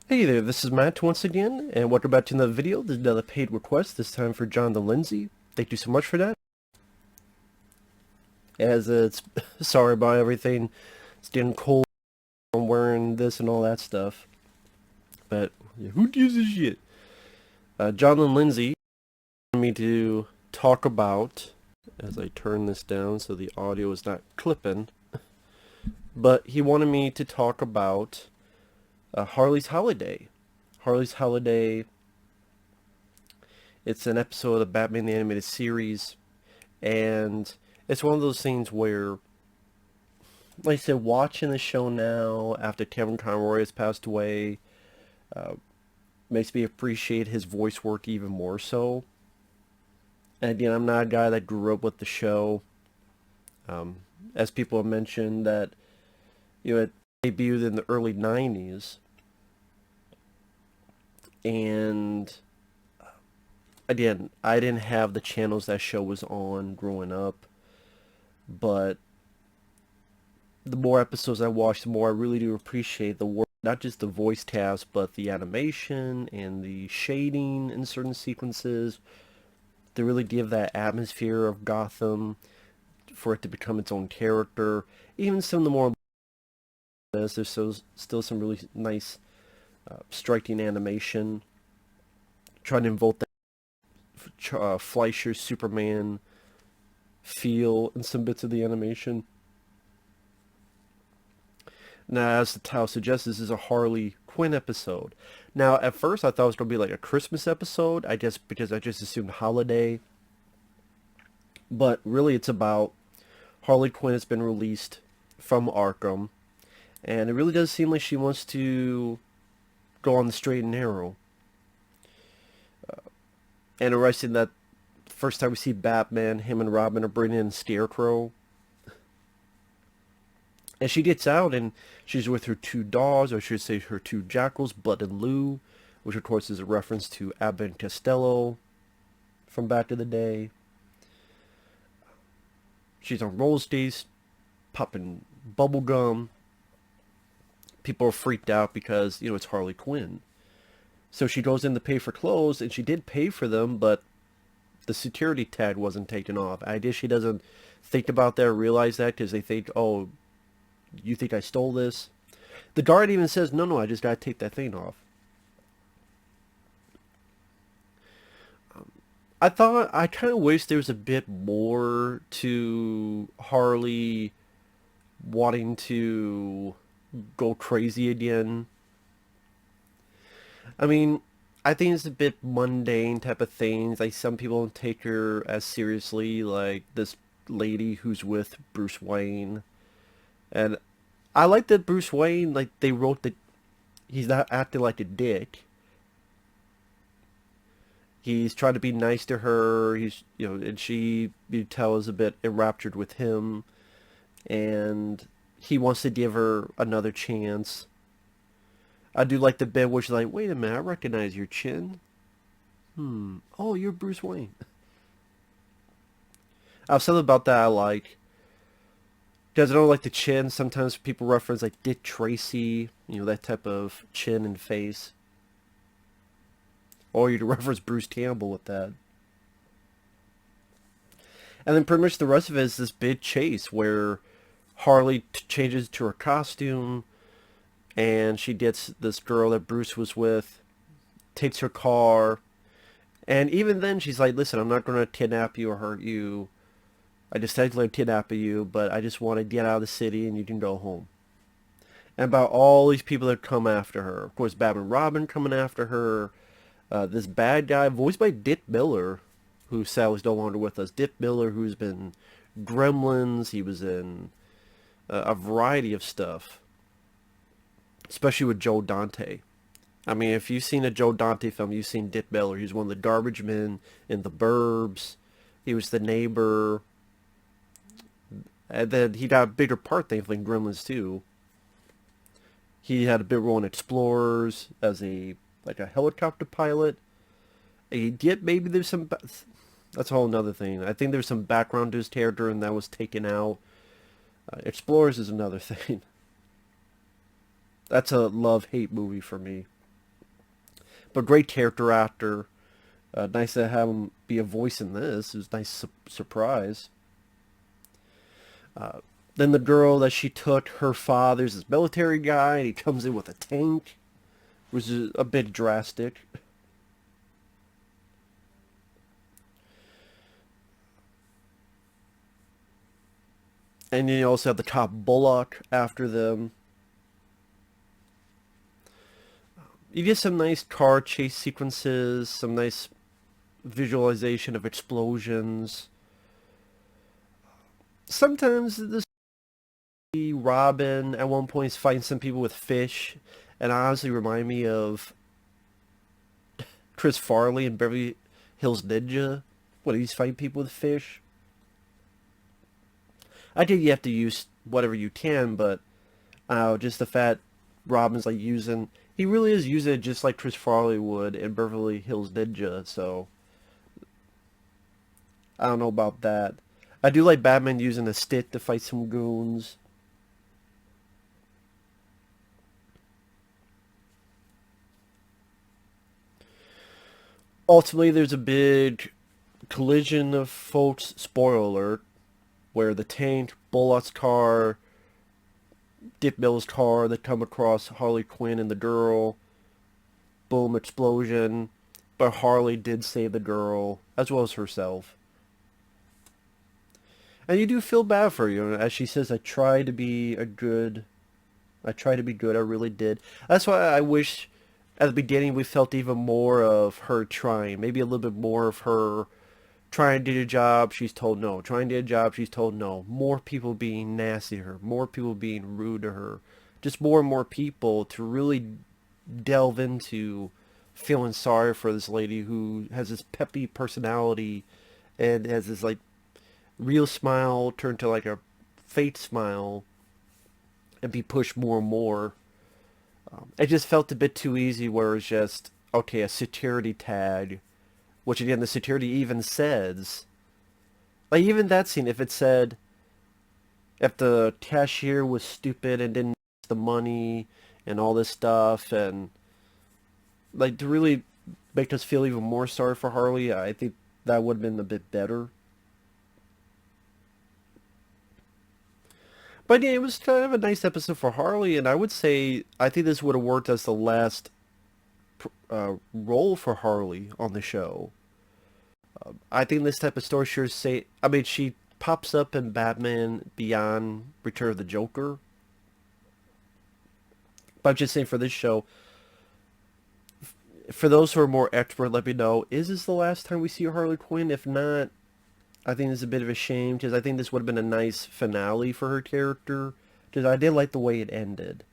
Hey there, this is Matt once again, and welcome back to another video. This is another paid request, this time for John the Lindsey. Thank you so much for that. As it's, sorry about everything, it's getting cold, I'm wearing this and all that stuff. But, who gives a shit? John the Lindsey wanted me to talk about, as I turn this down so the audio is not clipping, but he wanted me to talk about Harley's Holiday. Harley's Holiday. It's an episode of the Batman the Animated Series, and it's one of those things where, like I said, watching the show now after Kevin Conroy has passed away uh, makes me appreciate his voice work even more so. And again, I'm not a guy that grew up with the show. Um, as people have mentioned that, it debuted in the early 90s, and again, I didn't have the channels that show was on growing up, but the more episodes I watch, the more I really do appreciate the work, not just the voice cast, but the animation and the shading in certain sequences to really give that atmosphere of Gotham, for it to become its own character. Even some of the more there's still some really nice, striking animation. Trying to invoke that Fleischer Superman feel in some bits of the animation. Now, as the title suggests, this is a Harley Quinn episode. Now, at first, I thought it was going to be like a Christmas episode, because I just assumed holiday. But really, it's about Harley Quinn has been released from Arkham, and it really does seem like she wants to go on the straight and narrow. And interesting that first time we see Batman, him and Robin are bringing in Scarecrow. And she gets out and she's with her two dogs, or I should say her two jackals, Bud and Lou, which of course is a reference to Abbott and Costello from back in the day. She's on roller skates, popping bubble gum. People are freaked out because, it's Harley Quinn. So she goes in to pay for clothes, and she did pay for them, but the security tag wasn't taken off. I guess she doesn't think about that or realize that because they think, oh, you think I stole this? The guard even says, no, no, I just gotta take that thing off. I kind of wish there was a bit more to Harley wanting to go crazy again. I mean, I think it's a bit mundane type of things. Like, some people don't take her as seriously, like this lady who's with Bruce Wayne. And I like that Bruce Wayne, like, they wrote that he's not acting like a dick. He's trying to be nice to her. And she, you tell, is a bit enraptured with him. And he wants to give her another chance. I do like the bit where she's like, wait a minute, I recognize your chin. Oh, you're Bruce Wayne. I've something about that I like. Because I don't like the chin. Sometimes people reference like Dick Tracy, that type of chin and face. Or you can reference Bruce Campbell with that. And then pretty much the rest of it is this big chase where Harley changes to her costume, and she gets this girl that Bruce was with, takes her car, and even then she's like, listen, I'm not going to kidnap you or hurt you. I just technically kidnap you, but I just want to get out of the city and you can go home. And about all these people that come after her. Of course, Batman and Robin coming after her. This bad guy, voiced by Dick Miller, who sadly is no longer with us. Dick Miller, who's been Gremlins. He was in a variety of stuff, especially with Joe Dante. I mean, if you've seen a Joe Dante film, you've seen Dick Miller. He's one of the garbage men in The Burbs. He was the neighbor. And then he got a bigger part, thankfully, in Gremlins 2. He had a big role in Explorers as a helicopter pilot. He did, maybe there's some... That's a whole another thing. I think there's some background to his character, and that was taken out. Explorers is another thing. That's a love-hate movie for me. But great character actor. Nice to have him be a voice in this. It was a nice surprise. Then the girl that she took, her father's this military guy, and he comes in with a tank, which is a bit drastic. And then you also have the top Bullock after them. You get some nice car chase sequences, some nice visualization of explosions. Sometimes this Robin at one point is fighting some people with fish, and honestly remind me of Chris Farley in Beverly Hills Ninja when he's fighting people with fish. I think you have to use whatever you can, but just the fact Robin's like he really is using it just like Chris Farley would in Beverly Hills Ninja, so I don't know about that. I do like Batman using a stick to fight some goons. Ultimately, there's a big collision of folks, spoiler alert, where the tank, Bullock's car, Dick Miller's car, they come across Harley Quinn and the girl. Boom, explosion. But Harley did save the girl, as well as herself. And you do feel bad for her, as she says, I try to be good, I really did. That's why I wish at the beginning we felt even more of her trying. Maybe a little bit more of her trying to do a job, she's told no. Trying to do a job, she's told no. More people being nasty to her. More people being rude to her. Just more and more people to really delve into feeling sorry for this lady who has this peppy personality and has this like real smile turn to like a fake smile and be pushed more and more. It just felt a bit too easy where it's just, okay, a security tag, which again, the security even says, like even that scene, if it said, if the cashier was stupid and didn't the money and all this stuff, and like to really make us feel even more sorry for Harley, I think that would have been a bit better. But yeah, it was kind of a nice episode for Harley, and I would say I think this would have worked as the last role for Harley on the show. I think this type of story sure say. I mean, she pops up in Batman Beyond: Return of the Joker, but I'm just saying for this show. For those who are more expert, let me know. Is this the last time we see Harley Quinn? If not, I think it's a bit of a shame because I think this would have been a nice finale for her character. Because I did like the way it ended,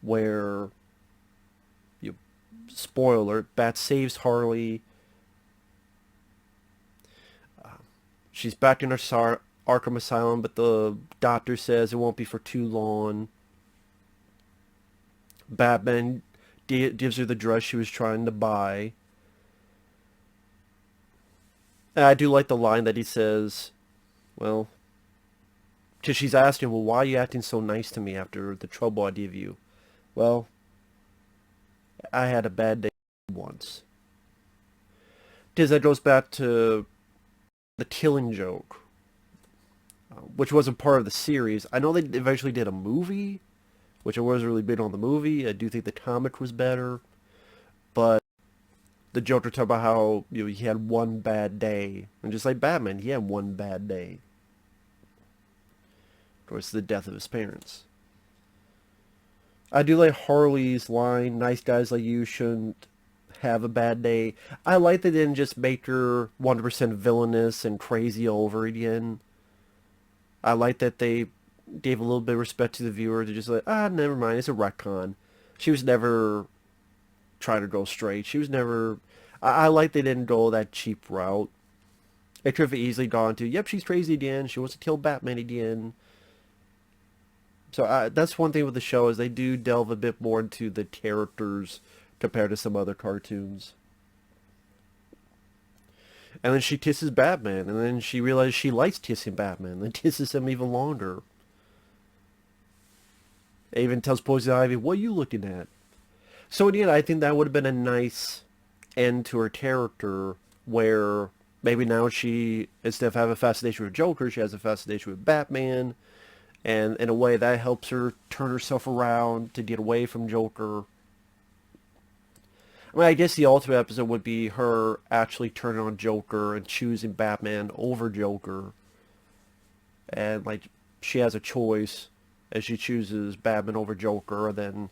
where you spoiler, Bat saves Harley. She's back in her Arkham Asylum, but the doctor says it won't be for too long. Batman gives her the dress she was trying to buy. And I do like the line that he says, well, because she's asking, well, why are you acting so nice to me after the trouble I gave you? Well, I had a bad day once. Because that goes back to the Killing Joke, which wasn't part of the series. I know they eventually did a movie, which I wasn't really big on the movie. I do think the comic was better, but the Joker talked about how he had one bad day, and just like Batman, he had one bad day. Of course, the death of his parents. I do like Harley's line, nice guys like you shouldn't have a bad day. I like they didn't just make her 100% villainous and crazy over again. I like that they gave a little bit of respect to the viewer to just like, never mind, it's a retcon. She was never trying to go straight. She was never... I like they didn't go that cheap route. They could have easily gone to, yep, she's crazy again. She wants to kill Batman again. So that's one thing with the show is they do delve a bit more into the characters compared to some other cartoons. And then she kisses Batman, and then she realizes she likes kissing Batman, and then kisses him even longer. It even tells Poison Ivy, what are you looking at? So again, I think that would have been a nice end to her character where maybe now she, instead of having a fascination with Joker, she has a fascination with Batman. And in a way that helps her turn herself around to get away from Joker. I mean, I guess the ultimate episode would be her actually turning on Joker and choosing Batman over Joker. And, like, she has a choice as she chooses Batman over Joker, and then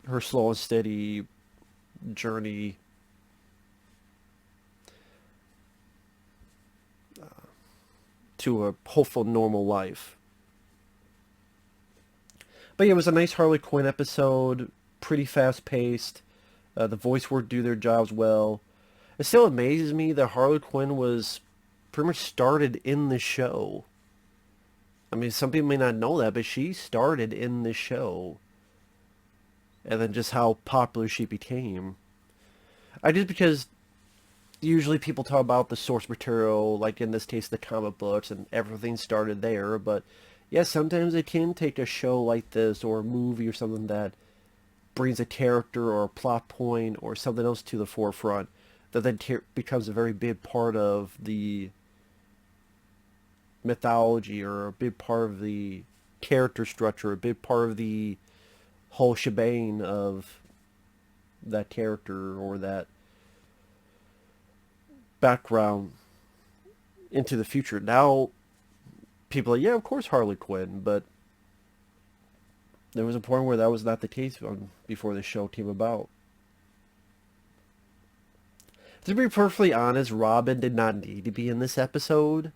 her slow and steady journey to a hopeful normal life. But yeah, it was a nice Harley Quinn episode, pretty fast paced. The voice work do their jobs well. It still amazes me that Harley Quinn was pretty much started in the show. I mean, some people may not know that, but she started in the show. And then just how popular she became. I just because usually people talk about the source material, like in this case the comic books, and everything started there, but yeah, sometimes it can take a show like this or a movie or something that brings a character or a plot point or something else to the forefront that then becomes a very big part of the mythology or a big part of the character structure, a big part of the whole shebang of that character or that background into the future. Now, people are, yeah, of course Harley Quinn, but there was a point where that was not the case before the show came about. To be perfectly honest, Robin did not need to be in this episode.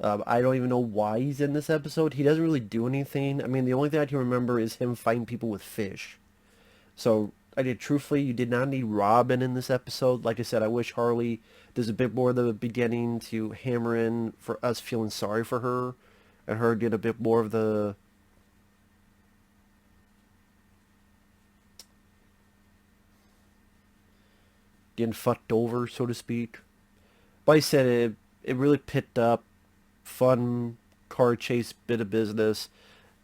I don't even know why he's in this episode. He doesn't really do anything. I mean, the only thing I can remember is him fighting people with fish. So, truthfully, you did not need Robin in this episode. Like I said, I wish Harley does a bit more at the beginning to hammer in for us feeling sorry for her, and her get a bit more of the getting fucked over, so to speak. But I said it really picked up, fun car chase bit of business.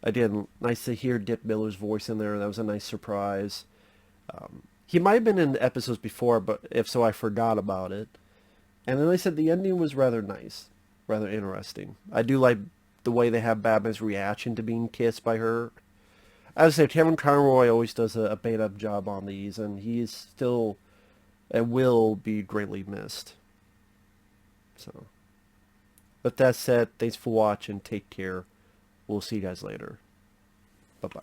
Again, nice to hear Dick Miller's voice in there. That was a nice surprise. He might have been in episodes before, but if so, I forgot about it. And then I said the ending was rather nice, rather interesting. I do like the way they have Batman's reaction to being kissed by her. As I said, Kevin Conroy always does a bait-up job on these, and he is still and will be greatly missed. So, with that said, thanks for watching. Take care. We'll see you guys later. Bye-bye.